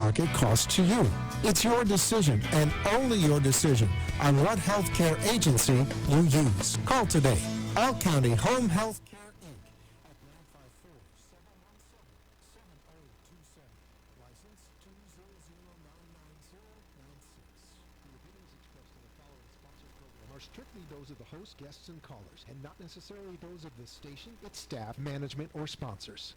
out-of-pocket cost to you. It's your decision and only your decision on what healthcare agency you use. Call today. All County Home Health Care Inc. at 954-717-7027. License 200999096. The opinions expressed in the following sponsored program are strictly those of the host, guests, and callers, and not necessarily those of the station, its staff, management, or sponsors.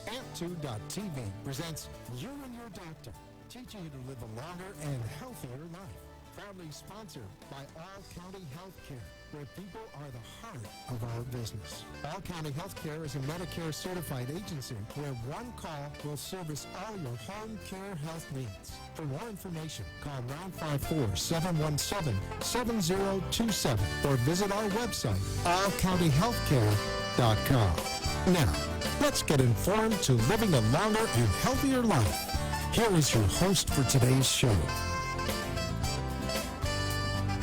Amp2.tv presents You and Your Doctor, teaching you to live a longer and healthier life. Proudly sponsored by All County Healthcare, where people are the heart of our business. All County Healthcare is a Medicare certified agency where one call will service all your home care health needs. For more information, call 954-717-7027 or visit our website, allcountyhealthcare.com. Now, let's get informed to living a longer and healthier life. Here is your host for today's show.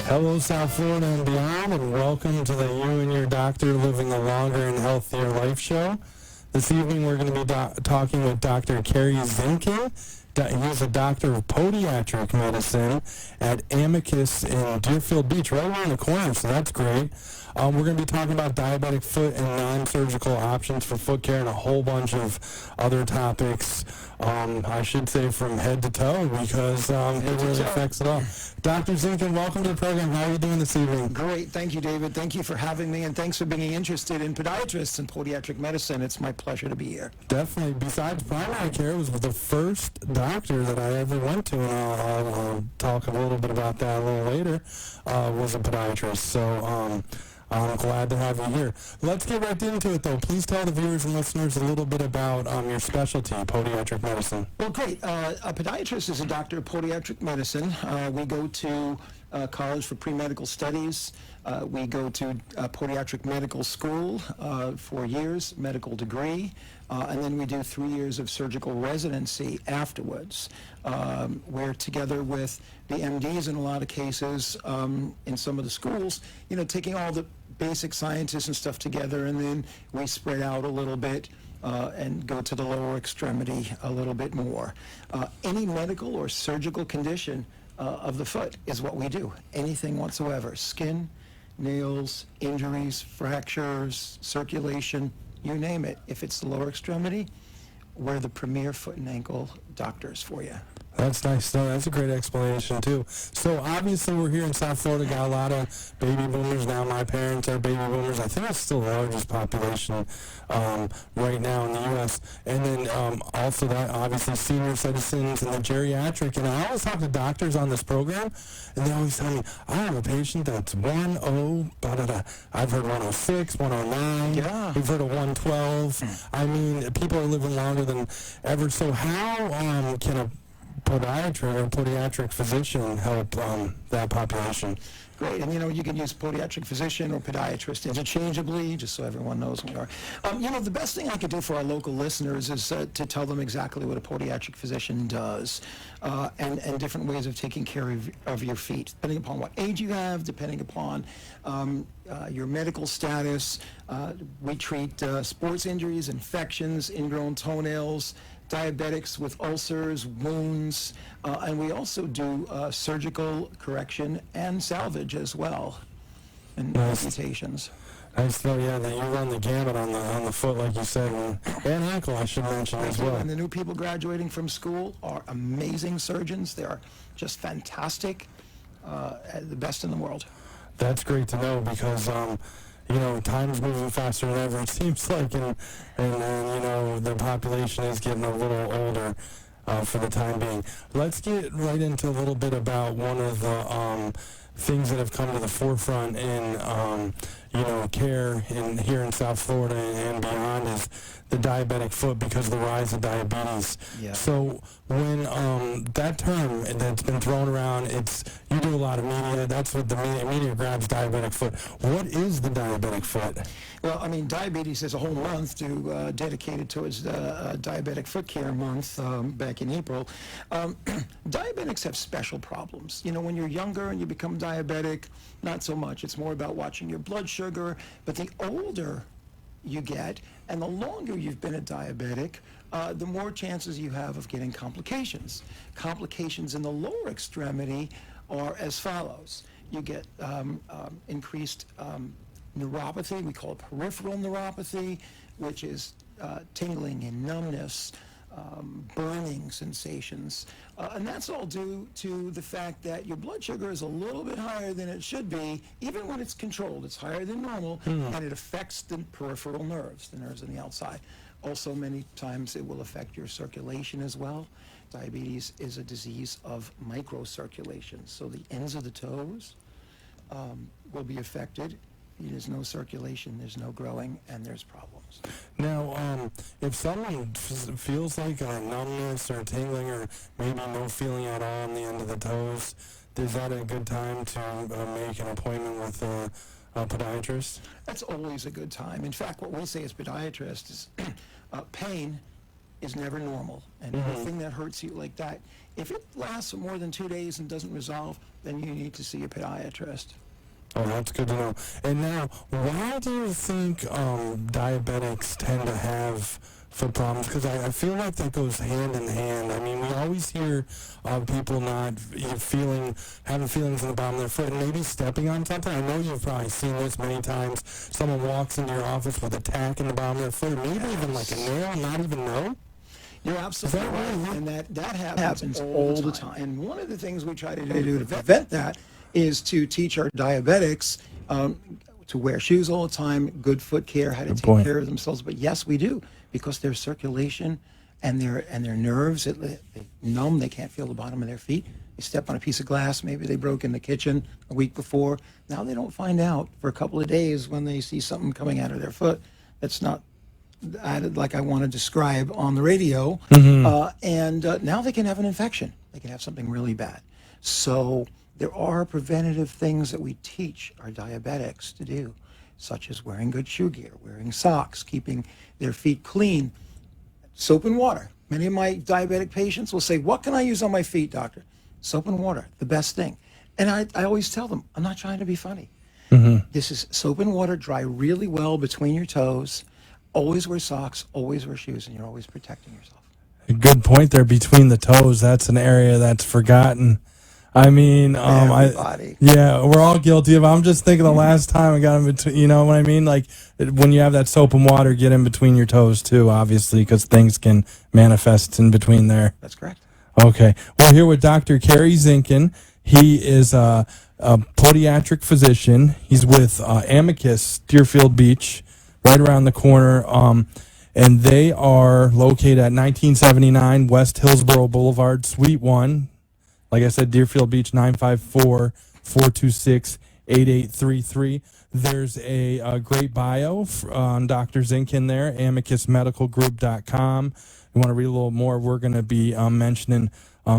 Hello, South Florida and beyond, and welcome to the You and Your Doctor Living a Longer and Healthier Life show. This evening we're going to be talking with Dr. Cary Zinkin. He's a doctor of podiatric medicine at Amicus in Deerfield Beach, right around the corner, so that's great. We're going to be talking about diabetic foot and non-surgical options for foot care and a whole bunch of other topics, I should say from head to toe, because it really affects it all. Dr. Zinkin, welcome to the program. How are you doing this evening? Great. Thank you, David. Thank you for having me, and thanks for being interested in podiatrists and podiatric medicine. It's my pleasure to be here. Definitely. Besides primary care, was the first doctor that I ever went to, and I'll talk a little bit about that a little later, was a podiatrist. So I'm glad to have you here. Let's get right into it, though. Please tell the viewers and listeners a little bit about your specialty, podiatric medicine. Well, great. A podiatrist is a doctor of podiatric medicine. We go to college for pre-medical studies. We go to podiatric medical school, 4 years, medical degree, and then we do 3 years of surgical residency afterwards. We're together with the MDs in a lot of cases in some of the schools, taking all the basic scientists and stuff together, and then we spread out a little bit and go to the lower extremity a little bit more. Any medical or surgical condition of the foot is what we do. Anything whatsoever. Skin, nails, injuries, fractures, circulation, you name it. If it's the lower extremity, we're the premier foot and ankle doctors for you. That's nice. No, that's a great explanation, too. So, obviously, we're here in South Florida, got a lot of baby boomers now. My parents are baby boomers. I think it's still the largest population right now in the U.S. And then also that, obviously, senior citizens and the geriatric. And I always talk to doctors on this program, and they always tell me, I have a patient that's 10, I've heard 106, 109. Yeah. We've heard of 112. I mean, people are living longer than ever. So how can a podiatric physician help that population? Great, and you can use podiatric physician or podiatrist interchangeably, just so everyone knows who we are. The best thing I could do for our local listeners is to tell them exactly what a podiatric physician does, and different ways of taking care of your feet, depending upon what age you have, depending upon your medical status. We treat sports injuries, infections, ingrown toenails, diabetics with ulcers, wounds, and we also do surgical correction and salvage as well, and amputations. Nice to know, yeah, that you run the gamut on the foot, like you said, and ankle, I should mention as well. And the new people graduating from school are amazing surgeons. They are just fantastic, the best in the world. That's great to know, because time is moving faster than ever, it seems like, and the population is getting a little older for the time being. Let's get right into a little bit about one of the things that have come to the forefront in care here in South Florida and beyond is the diabetic foot, because of the rise of diabetes. Yeah. So when that term that's been thrown around, you do a lot of media. That's what the media grabs, diabetic foot. What is the diabetic foot? Well, diabetes is a whole month dedicated towards the Diabetic Foot Care Month back in April. Diabetics have special problems. When you're younger and you become diabetic, not so much. It's more about watching your blood sugar. But the older you get, and the longer you've been a diabetic, the more chances you have of getting complications. Complications in the lower extremity are as follows. You get increased neuropathy. We call it peripheral neuropathy, which is tingling and numbness, burning sensations. And that's all due to the fact that your blood sugar is a little bit higher than it should be, even when it's controlled. It's higher than normal, and it affects the peripheral nerves, the nerves on the outside. Also, many times it will affect your circulation as well. Diabetes is a disease of microcirculation, so the ends of the toes will be affected. There's no circulation, there's no growing, and there's problems. Now, if someone feels like a numbness or tingling or maybe no feeling at all on the end of the toes, is that a good time to make an appointment with a podiatrist? That's always a good time. In fact, what we say as podiatrists is pain is never normal. And anything that hurts you like that, if it lasts for more than 2 days and doesn't resolve, then you need to see a podiatrist. Oh, that's good to know. And now, why do you think diabetics tend to have foot problems? Because I feel like that goes hand in hand. I mean, we always hear of people not having feelings in the bottom of their foot and maybe stepping on something. I know you've probably seen this many times. Someone walks into your office with a tack in the bottom of their foot, maybe even like a nail, and not even know. You're absolutely right, and that happens all the time. And one of the things we try to do to prevent that is to teach our diabetics to wear shoes all the time, good foot care, how to take care of themselves. But yes, we do, because their circulation and their nerves, they numb, they can't feel the bottom of their feet. They step on a piece of glass, maybe they broke in the kitchen a week before. Now they don't find out for a couple of days when they see something coming out of their foot that's not added like I want to describe on the radio. And now they can have an infection. They can have something really bad. So there are preventative things that we teach our diabetics to do, such as wearing good shoe gear, wearing socks, keeping their feet clean, soap and water. Many of my diabetic patients will say, "What can I use on my feet, doctor?" Soap and water, the best thing. And I always tell them, I'm not trying to be funny. This is soap and water, dry really well between your toes. Always wear socks, always wear shoes, and you're always protecting yourself. A good point there, between the toes. That's an area that's forgotten. I mean, we're all guilty of it. I'm just thinking the last time I got in between, you know what I mean? Like, when you have that soap and water, get in between your toes too, obviously, because things can manifest in between there. That's correct. Okay. We're here with Dr. Cary Zinkin. He is a podiatric physician. He's with Amicus, Deerfield Beach, right around the corner. And they are located at 1979 West Hillsborough Boulevard, Suite 1. Like I said, Deerfield Beach, 954-426-8833. There's a great bio on Dr. Zinkin there, amicusmedicalgroup.com. You want to read a little more, we're going to be mentioning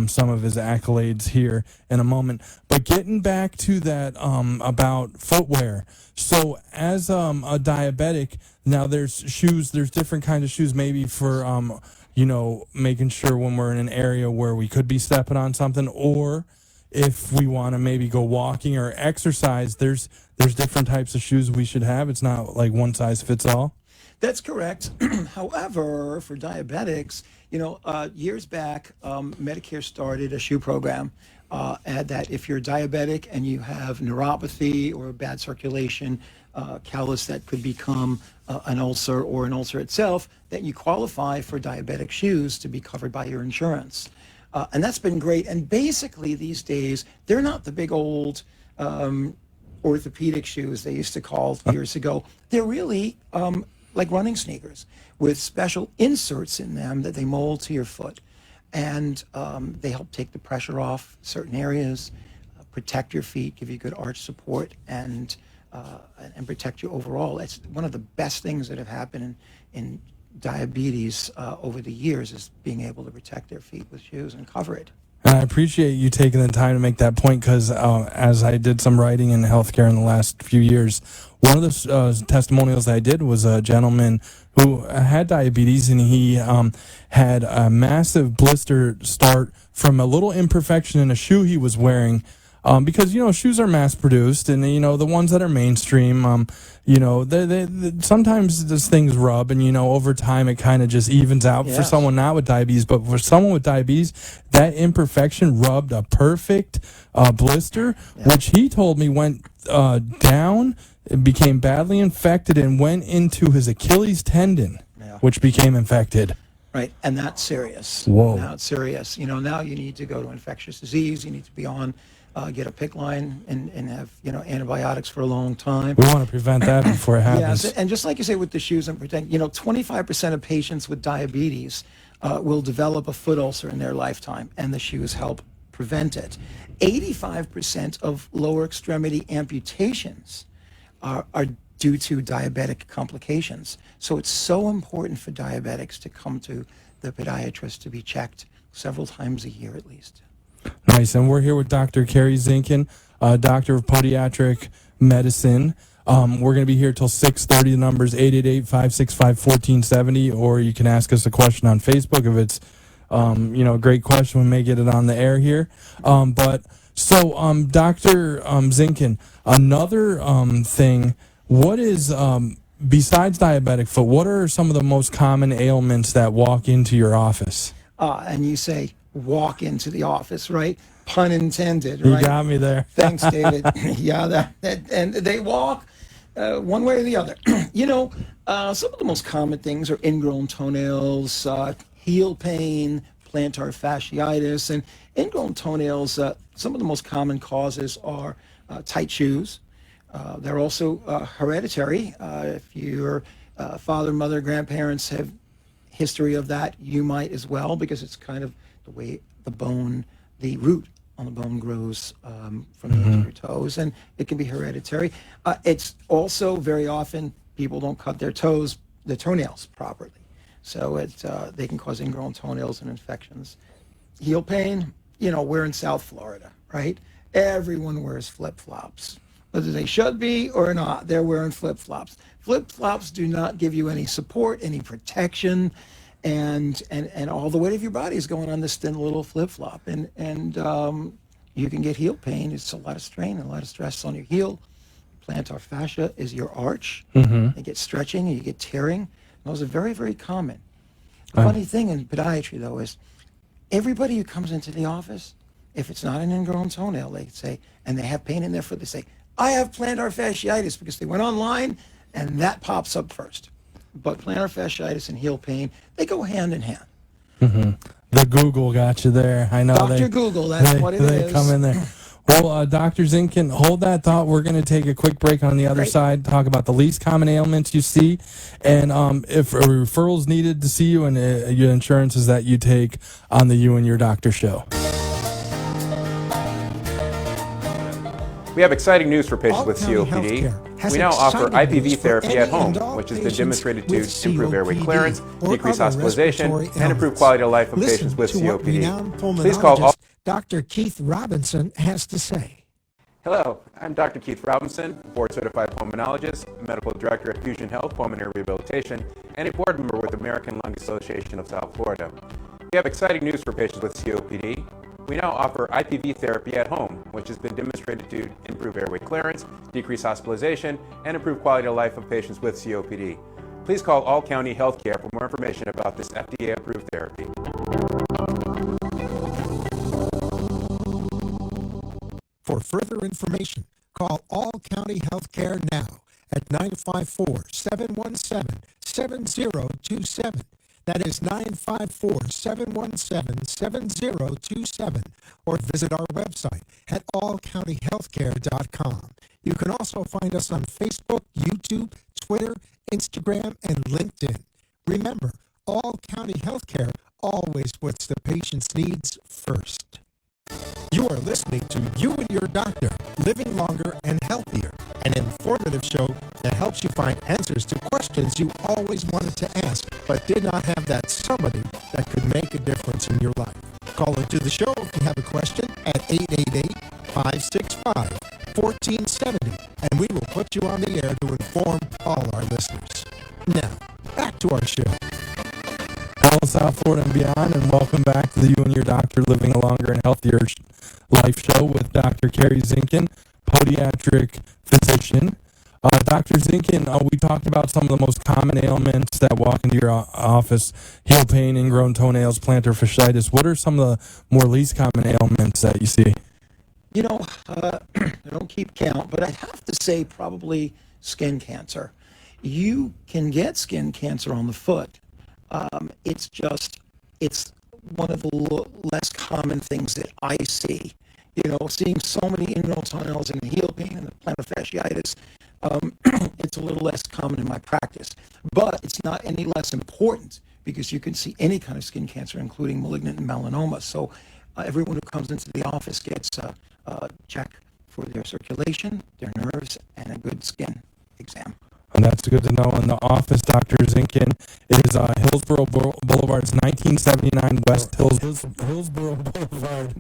some of his accolades here in a moment. But getting back to that about footwear. So as a diabetic, now there's different kinds of shoes, maybe for making sure when we're in an area where we could be stepping on something, or if we want to maybe go walking or exercise, there's different types of shoes we should have. It's not like one size fits all. That's correct. However, for diabetics, years back, Medicare started a shoe program that if you're diabetic and you have neuropathy or bad circulation, callus that could become an ulcer or an ulcer itself, that you qualify for diabetic shoes to be covered by your insurance. And that's been great. And basically these days, they're not the big old orthopedic shoes they used to call years ago. They're really like running sneakers with special inserts in them that they mold to your foot. And they help take the pressure off certain areas, protect your feet, give you good arch support, and protect you overall. It's one of the best things that have happened in diabetes over the years, is being able to protect their feet with shoes and cover it. I appreciate you taking the time to make that point, because as I did some writing in healthcare in the last few years, one of the testimonials I did was a gentleman who had diabetes, and he had a massive blister start from a little imperfection in a shoe he was wearing. because shoes are mass produced, and the ones that are mainstream, they sometimes those things rub, and over time it kind of just evens out for someone not with diabetes. But for someone with diabetes, that imperfection rubbed a perfect blister, which he told me went down, it became badly infected, and went into his Achilles tendon, which became infected. Right, and that's serious. Whoa. Now it's serious. Now you need to go to infectious disease. You need to be on, get a PICC line and have, antibiotics for a long time. We want to prevent that before it happens. Yes, and just like you say with the shoes and protect, 25% of patients with diabetes will develop a foot ulcer in their lifetime, and the shoes help prevent it. 85% of lower extremity amputations are due to diabetic complications. So it's so important for diabetics to come to the podiatrist to be checked several times a year at least. Nice, and we're here with Dr. Cary Zinkin, Doctor of Podiatric Medicine. We're going to be here till 6:30. The number is 888-565-1470, or you can ask us a question on Facebook if it's, a great question. We may get it on the air here. Dr. Zinkin, another thing, what is, besides diabetic foot, what are some of the most common ailments that walk into your office? And you say walk into the office, right? Pun intended, right? You got me there. Thanks, David. And they walk one way or the other. Some of the most common things are ingrown toenails, heel pain, plantar fasciitis, and ingrown toenails. Some of the most common causes are tight shoes. They're also hereditary. If your father, mother, grandparents have history of that, you might as well, because it's kind of the way the root on the bone grows from the edge of your toes, and it can be hereditary. It's also very often people don't cut their toenails properly, so they can cause ingrown toenails and infections. Heel pain, we're in South Florida, right? Everyone wears flip-flops. Whether they should be or not, they're wearing flip-flops. Flip-flops do not give you any support, any protection, and all the weight of your body is going on this thin little flip-flop. And you can get heel pain. It's a lot of strain and a lot of stress on your heel. Plantar fascia is your arch. You get stretching and you get tearing. Those are very, very common. The funny thing in podiatry, though, is everybody who comes into the office, if it's not an ingrown toenail, they say, and they have pain in their foot, they say, I have plantar fasciitis, because they went online and that pops up first. But plantar fasciitis and heel pain, they go hand in hand. The Google got you there. I know. Dr. Google, that's what it is. They come in there. Well, Dr. Zinkin, hold that thought. We're going to take a quick break on the other side, talk about the least common ailments you see, and if a referral is needed to see you, and your insurance is that you take on the You and Your Doctor show. We have exciting news for patients with COPD. We now offer IPV therapy at home, which has been demonstrated to improve airway clearance, decrease hospitalization, and improve quality of life of patients with COPD. Please call all. Dr. Keith Robinson has to say. Hello, I'm Dr. Keith Robinson, board-certified pulmonologist, medical director at Fusion Health Pulmonary Rehabilitation, and a board member with the American Lung Association of South Florida. We have exciting news for patients with COPD. We now offer IPV therapy at home, which has been demonstrated to improve airway clearance, decrease hospitalization, and improve quality of life of patients with COPD. Please call All County Healthcare for more information about this FDA-approved therapy. For further information, call All County Healthcare now at 954-717-7027. That is 954-717-7027, or visit our website at allcountyhealthcare.com. You can also find us on Facebook, YouTube, Twitter, Instagram, and LinkedIn. Remember, All County Healthcare always puts the patient's needs first. You are listening to You and Your Doctor, Living Longer and Healthier, an informative show that helps you find answers to questions you always wanted to ask but did not have that somebody that could make a difference in your life. Call into the show if you have a question at 888-565-1470, and we will put you on the air to inform all our listeners. Now, back to our show. Hello, South Florida and beyond, and welcome back to the You and Your Doctor Living a Longer and Healthier life show with Dr. Cary Zinkin, Podiatric Physician. Dr. Zinkin, we talked about some of the most common ailments that walk into your office: heel pain, ingrown toenails, plantar fasciitis. What are some of the more least common ailments that you see? You know, I don't keep count, but I have to say probably skin cancer. You can get skin cancer on the foot. It's one of the less common things that I see. You know, seeing so many ingrown toenails and the heel pain and the plantar fasciitis, it's a little less common in my practice. But it's not any less important because you can see any kind of skin cancer, including malignant and melanoma. So everyone who comes into the office gets a check for their circulation, their nerves, and a good skin exam. And that's good to know. In the office, Dr. Zinkin is Hillsborough Boulevard's 1979 West Hillsborough Boulevard,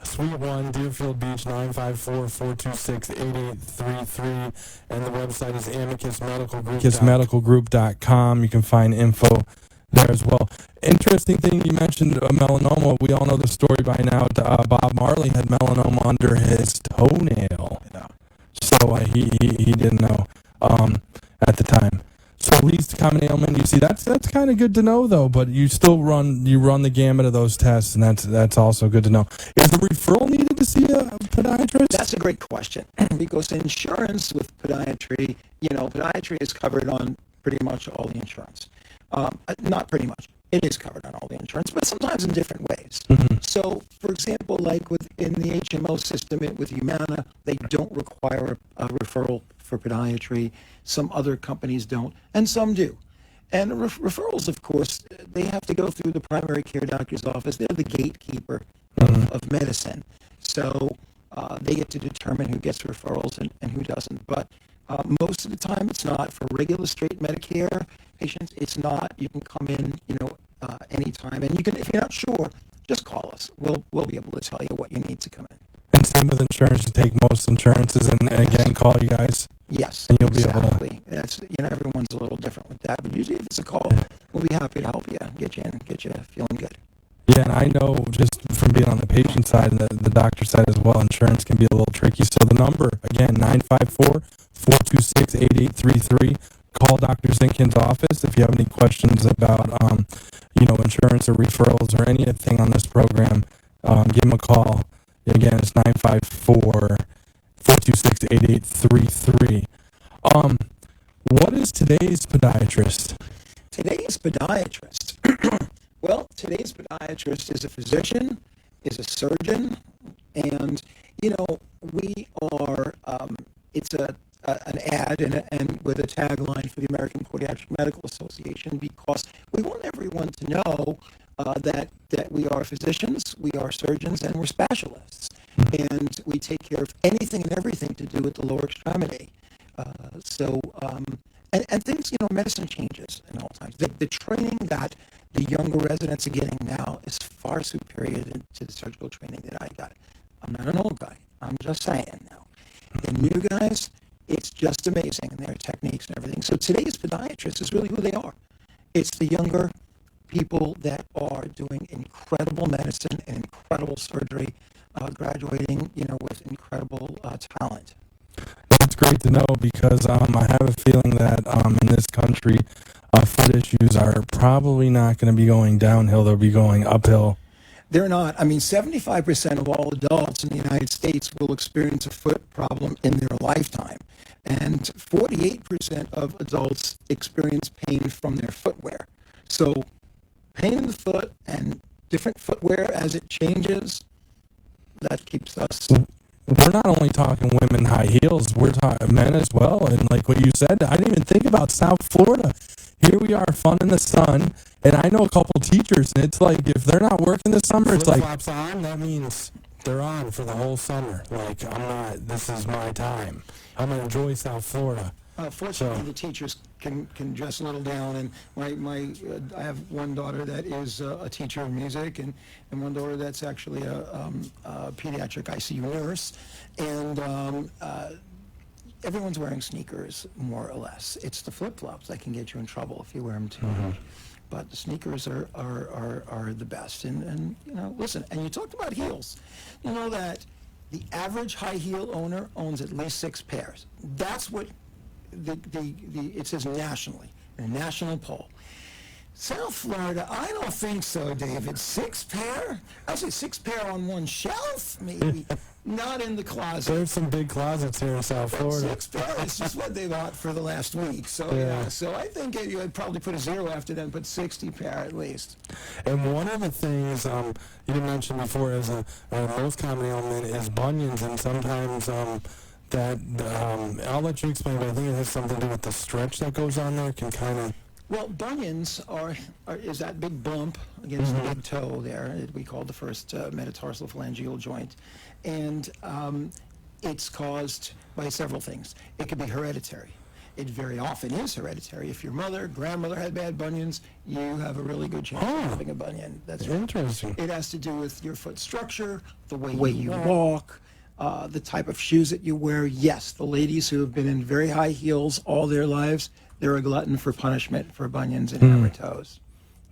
Suite 1, Deerfield Beach, 954-426-8833. And the website is amicusmedicalgroup.com. You can find info there as well. Interesting thing you mentioned, melanoma. We all know the story by now. Bob Marley had melanoma under his toenail. Yeah. So he didn't know at the time. So least common ailment you see, that's kind of good to know though. But you still run the gamut of those tests, and that's also good to know. Is a referral needed to see a podiatrist? That's a great question because insurance with podiatry, podiatry is covered on pretty much all the insurance. Not pretty much. It is covered on all the insurance, but sometimes in different ways. Mm-hmm. So, for example, like within the HMO system with Humana, they don't require a referral for podiatry. Some other companies don't, and some do. And referrals, of course, they have to go through the primary care doctor's office. They're the gatekeeper of medicine. So they get to determine who gets referrals and who doesn't. But most of the time, it's not. For regular straight Medicare patients, it's not. You can come in, anytime, and you can. If you're not sure, just call us. We'll be able to tell you what you need to come in. And same with insurance. You take most insurances, and again, call you guys. Yes, and you'll exactly. Be able to. That's everyone's a little different with that, but usually if it's a call, we'll be happy to help you, get you feeling good. Yeah, and I know just from being on the patient side and the doctor side as well, insurance can be a little tricky. So the number, again, 954-426-8833. Call Dr. Zinkin's office if you have any questions about, insurance or referrals or anything on this program. Give him a call. Again, it's 954-426-8833. What is today's podiatrist? Today's podiatrist. Well, today's podiatrist is a physician, is a surgeon, and, we are, it's an ad and with a tagline for the American Podiatric Medical Association because we want everyone to know that we are physicians, we are surgeons, and we're specialists. And we take care of anything and everything to do with the lower extremity. And things, medicine changes in all times. The training that the younger residents are getting now is far superior to the surgical training that I got. I'm not an old guy. I'm just saying now. The new guys, it's just amazing in their techniques and everything. So today's podiatrist is really who they are. It's the younger people that are doing incredible medicine and incredible surgery, graduating, with incredible talent. That's great to know because I have a feeling that in this country, foot issues are probably not going to be going downhill. They'll be going uphill. They're not. 75% of all adults in the United States will experience a foot problem in their lifetime. And 48% of adults experience pain from their footwear. So pain in the foot and different footwear as it changes, that keeps us. We're not only talking women high heels, we're talking men as well. And like what you said, I didn't even think about South Florida. Here we are, fun in the sun. And I know a couple teachers, and it's like if they're not working this summer, it's like flip-flops on. That means they're on for the whole summer. Like this is my time. I'm gonna enjoy South Florida. Fortunately, the teachers can dress a little down, and I have one daughter that is a teacher of music, and one daughter that's actually a pediatric ICU nurse, and everyone's wearing sneakers more or less. It's the flip-flops that can get you in trouble if you wear them too much. but the sneakers are the best. And listen, and you talked about heels. You know that the average high heel owner owns at least 6 pairs. That's what it says nationally, a national poll. South Florida, I don't think so, David. 6 pair? I'd say 6 pair on one shelf, maybe. Not in the closet. There's some big closets here in South Florida. 6 pair is just what they bought for the last week. So so I think you would probably put a 0 after that, but 60 pair at least. And one of the things you mentioned before as a most common ailment is bunions, and sometimes I'll let you explain, but I think it has something to do with the stretch that goes on there. Can kind of. Well, bunions is that big bump against the big toe there. We call the first metatarsal phalangeal joint. And it's caused by several things. It could be hereditary. It very often is hereditary. If your mother, grandmother had bad bunions, you have a really good chance of having a bunion. That's interesting. It has to do with your foot structure, the way you walk, the type of shoes that you wear. Yes, the ladies who have been in very high heels all their lives, they're a glutton for punishment for bunions and hammer toes.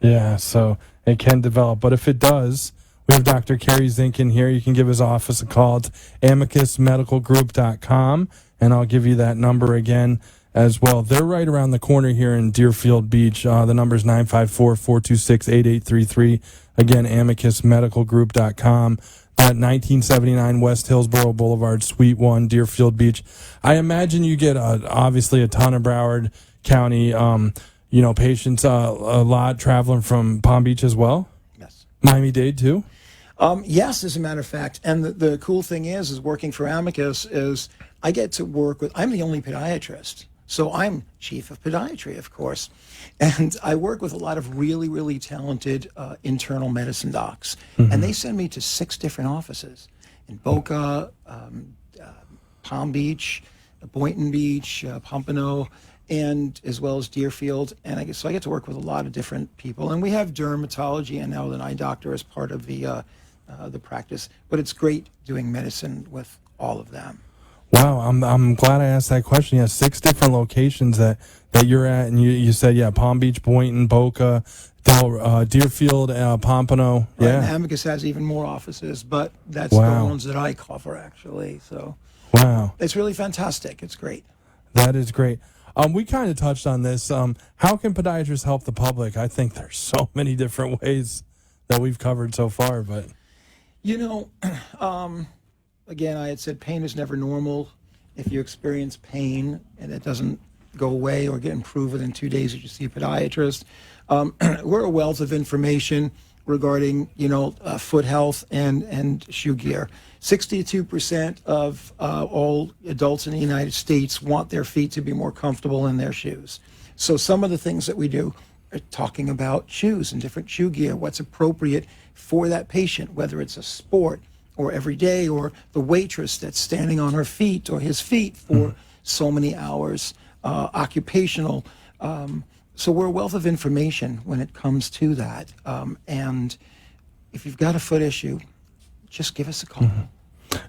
Yeah, so it can develop. But if it does, we have Dr. Cary Zinkin here. You can give his office a call. It's amicusmedicalgroup.com, and I'll give you that number again as well. They're right around the corner here in Deerfield Beach. The number is 954-426-8833. Again, amicusmedicalgroup.com. At 1979 West Hillsborough Boulevard, Suite 1, Deerfield Beach. I imagine you get obviously a ton of Broward County, patients a lot traveling from Palm Beach as well. Yes. Miami-Dade too. Yes, as a matter of fact. And the cool thing is working for Amicus is I get to work with. I'm the only podiatrist, so I'm chief of podiatry, of course, and I work with a lot of really, really talented internal medicine docs, and they send me to 6 different offices in Boca, Palm Beach, Boynton Beach, Pompano, and as well as Deerfield. And so I get to work with a lot of different people. And we have dermatology and now an eye doctor as part of the practice. But it's great doing medicine with all of them. Wow, I'm glad I asked that question. You have 6 different locations that you're at, and you said Palm Beach, Boynton, Boca, Deerfield, Pompano. Right, yeah, and Amicus has even more offices, but that's Wow. the ones that I cover actually. So wow, it's really fantastic. It's great. that is great. We kind of touched on this. How can podiatrists help the public? I think there's so many different ways that we've covered so far, but again, I had said pain is never normal. If you experience pain and it doesn't go away or get improved within 2 days, you see a podiatrist. We're a wealth of information regarding, foot health and shoe gear. 62% of all adults in the United States want their feet to be more comfortable in their shoes. So some of the things that we do are talking about shoes and different shoe gear, what's appropriate for that patient, whether it's a sport or every day, or the waitress that's standing on her feet or his feet for so many hours, occupational. So we're a wealth of information when it comes to that. And if you've got a foot issue, just give us a call.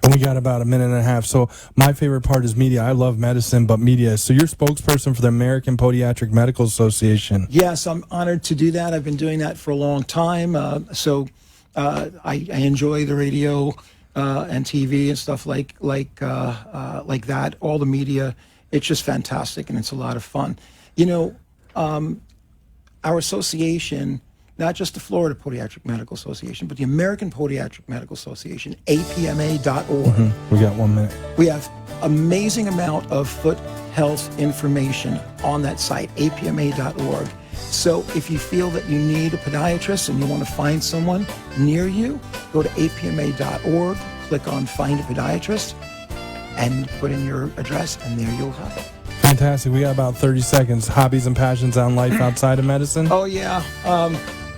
And we got about a minute and a half. So my favorite part is media. I love medicine, but media. So you're spokesperson for the American Podiatric Medical Association. Yes, I'm honored to do that. I've been doing that for a long time. I enjoy the radio and TV and stuff like that. All the media, it's just fantastic and it's a lot of fun. Our association, not just the Florida Podiatric Medical Association, but the American Podiatric Medical Association, apma.org. We got 1 minute. We have amazing amount of foot health information on that site, apma.org. So if you feel that you need a podiatrist and you want to find someone near you, go to apma.org, click on Find a Podiatrist, and put in your address, and there you'll have it. Fantastic. We got about 30 seconds. Hobbies and passions on life outside of medicine? Oh, yeah.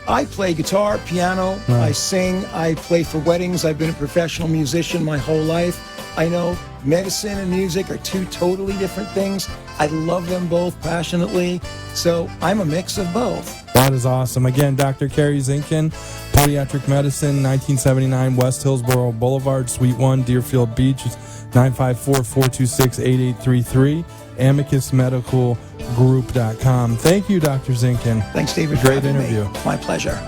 I play guitar, piano, I sing, I play for weddings. I've been a professional musician my whole life. I know medicine and music are two totally different things. I love them both passionately, so I'm a mix of both. That is awesome. Again, Dr. Cary Zinkin, Podiatric Medicine, 1979 West Hillsborough Boulevard, Suite 1, Deerfield Beach, 954-426-8833, amicusmedicalgroup.com. Thank you, Dr. Zinkin. Thanks, David. for Great having me. interview. My pleasure.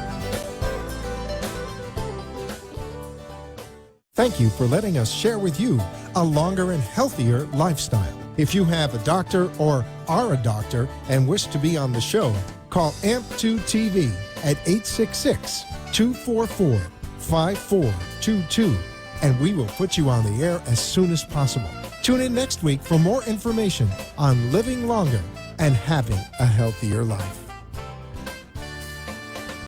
Thank you for letting us share with you a longer and healthier lifestyle. If you have a doctor or are a doctor and wish to be on the show, call AMP2 TV at 866-244-5422, and we will put you on the air as soon as possible. Tune in next week for more information on living longer and having a healthier life.